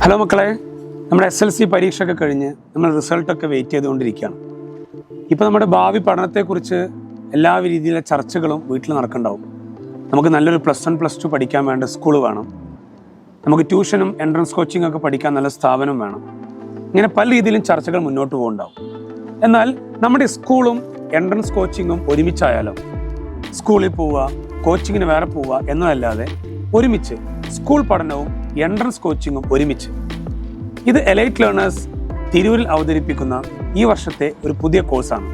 Hello മക്കളെ, നമ്മുടെ SLC പരീക്ഷയൊക്കെ കഴിഞ്ഞ് നമ്മൾ റിസൾട്ടൊക്കെ വെയിറ്റ് ചെയ്തുകൊണ്ടിരിക്കുകയാണ്. ഇപ്പോൾ നമ്മുടെ ഭാവി പഠനത്തെക്കുറിച്ച് എല്ലാ രീതിയിലുള്ള ചർച്ചകളും വീട്ടിൽ നടക്കുന്നുണ്ടാവും. നമുക്ക് നല്ലൊരു +1 +2 പഠിക്കാൻ വേണ്ട സ്കൂൾ വേണം, നമുക്ക് ട്യൂഷനും എൻട്രൻസ് കോച്ചിങ് ഒക്കെ പഠിക്കാൻ നല്ല സ്ഥാപനം വേണം. ഇങ്ങനെ പല രീതിയിലും ചർച്ചകൾ മുന്നോട്ട് പോകുന്നുണ്ടാവും. എന്നാൽ നമ്മുടെ സ്കൂളും എൻട്രൻസ് കോച്ചിങ്ങും ഒരുമിച്ചായാലോ? സ്കൂളിൽ പോവുക, കോച്ചിങ്ങിന് വേറെ പോവുക എന്നതല്ലാതെ ഒരുമിച്ച് സ്കൂൾ പഠനവും എൻട്രൻസ് കോച്ചിങ്ങും ഒരുമിച്ച്. ഇത് എലൈറ്റ് ലേണേഴ്സ് തിരൂരിൽ അവതരിപ്പിക്കുന്ന ഈ വർഷത്തെ ഒരു പുതിയ കോഴ്സാണ്.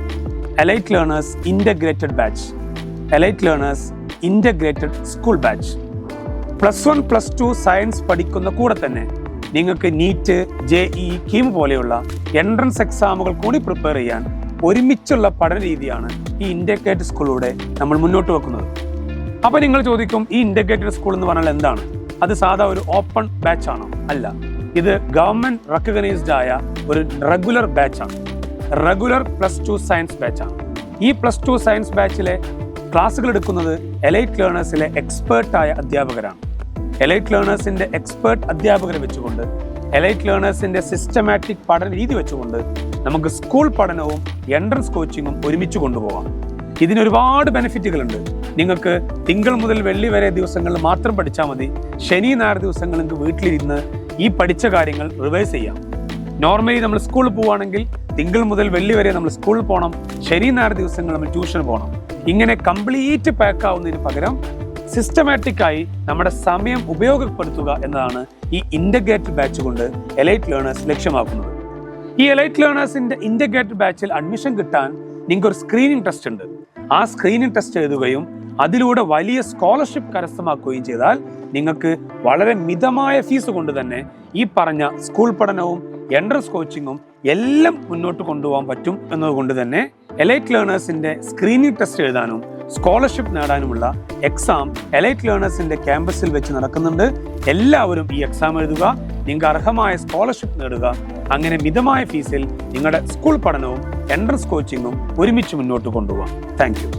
Elite learners integrated batch, elite learners integrated school batch. +1 +2 science പഠിക്കുന്ന കൂടെ തന്നെ നിങ്ങൾക്ക് നീറ്റ്, JEE, കീം പോലെയുള്ള എൻട്രൻസ് എക്സാമുകൾ കൂടി പ്രിപ്പയർ ചെയ്യാൻ ഒരുമിച്ചുള്ള പഠന രീതിയാണ് ഈ ഇൻ്റഗ്രേറ്റഡ് സ്കൂളിലൂടെ നമ്മൾ മുന്നോട്ട് വെക്കുന്നത്. അപ്പോൾ നിങ്ങൾ ചോദിക്കും, ഈ ഇൻ്റഗ്രേറ്റഡ് സ്കൂൾ എന്ന് പറഞ്ഞാൽ എന്താണ്? അത് സാധാ ഒരു ഓപ്പൺ ബാച്ച് ആണോ? അല്ല, ഇത് ഗവൺമെന്റ് റെക്കഗ്നൈസ്ഡ് ആയ ഒരു റെഗുലർ ബാച്ചാണ്. റെഗുലർ +2 സയൻസ് ബാച്ചാണ്. ഈ +2 സയൻസ് ബാച്ചിലെ ക്ലാസ്സുകൾ എടുക്കുന്നത് എലൈറ്റ് ലേണേഴ്സിലെ എക്സ്പേർട്ടായ അധ്യാപകരാണ്. എലൈറ്റ് ലേണേഴ്സിന്റെ എക്സ്പേർട്ട് അധ്യാപകരെ വെച്ചുകൊണ്ട്, എലൈറ്റ് ലേണേഴ്സിന്റെ സിസ്റ്റമാറ്റിക് പഠന രീതി വെച്ചുകൊണ്ട് നമുക്ക് സ്കൂൾ പഠനവും എൻട്രൻസ് കോച്ചിങ്ങും ഒരുമിച്ച് കൊണ്ടുപോകാം. ഇതിന് ഒരുപാട് ബെനിഫിറ്റുകളുണ്ട്. നിങ്ങൾക്ക് തിങ്കൾ മുതൽ വെള്ളി വരെ ദിവസങ്ങളിൽ മാത്രം പഠിച്ചാൽ മതി. ശനി ഞായർ ദിവസങ്ങൾ നിങ്ങൾക്ക് വീട്ടിലിരുന്ന് ഈ പഠിച്ച കാര്യങ്ങൾ റിവൈസ് ചെയ്യാം. നോർമലി നമ്മൾ സ്കൂളിൽ പോവുകയാണെങ്കിൽ തിങ്കൾ മുതൽ വെള്ളി വരെ നമ്മൾ സ്കൂളിൽ പോകണം, ശനി ഞായർ ദിവസങ്ങൾ നമ്മൾ ട്യൂഷന് പോകണം. ഇങ്ങനെ കംപ്ലീറ്റ് പാക്ക് ആവുന്നതിന് പകരം സിസ്റ്റമാറ്റിക്കായി നമ്മുടെ സമയം ഉപയോഗപ്പെടുത്തുക എന്നതാണ് ഈ ഇൻ്റഗ്രേറ്റഡ് ബാച്ച് കൊണ്ട് എലൈറ്റ് ലേണേഴ്സ് ലക്ഷ്യമാക്കുന്നത്. ഈ എലൈറ്റ് ലേണേഴ്സിന്റെ ഇൻ്റഗ്രേറ്റഡ് ബാച്ചിൽ അഡ്മിഷൻ കിട്ടാൻ നിങ്ങൾക്ക് ഒരു സ്ക്രീനിങ് ടെസ്റ്റ് ഉണ്ട്. ആ സ്ക്രീനിങ് ടെസ്റ്റ് എഴുതുകയും അതിലൂടെ വലിയ സ്കോളർഷിപ്പ് കരസ്ഥമാക്കുകയും ചെയ്താൽ നിങ്ങൾക്ക് വളരെ മിതമായ ഫീസ് കൊണ്ട് തന്നെ ഈ പറഞ്ഞ സ്കൂൾ പഠനവും എൻട്രൻസ് കോച്ചിങ്ങും എല്ലാം മുന്നോട്ട് കൊണ്ടുപോകാൻ പറ്റും എന്നതുകൊണ്ട് തന്നെ എലൈറ്റ് ലേണേഴ്സിന്റെ സ്ക്രീനിങ് ടെസ്റ്റ് എഴുതാനും സ്കോളർഷിപ്പ് നേടാനുമുള്ള എക്സാം എലൈറ്റ് ലേണേഴ്സിന്റെ ക്യാമ്പസിൽ വെച്ച് നടക്കുന്നുണ്ട്. എല്ലാവരും ഈ എക്സാം എഴുതുക, നിങ്ങൾക്ക് അർഹമായ സ്കോളർഷിപ്പ് നേടുക. അങ്ങനെ മിതമായ ഫീസിൽ നിങ്ങളുടെ സ്കൂൾ പഠനവും എൻട്രൻസ് കോച്ചിങ്ങും ഒരുമിച്ച് മുന്നോട്ട് കൊണ്ടുപോകാം. Thank you.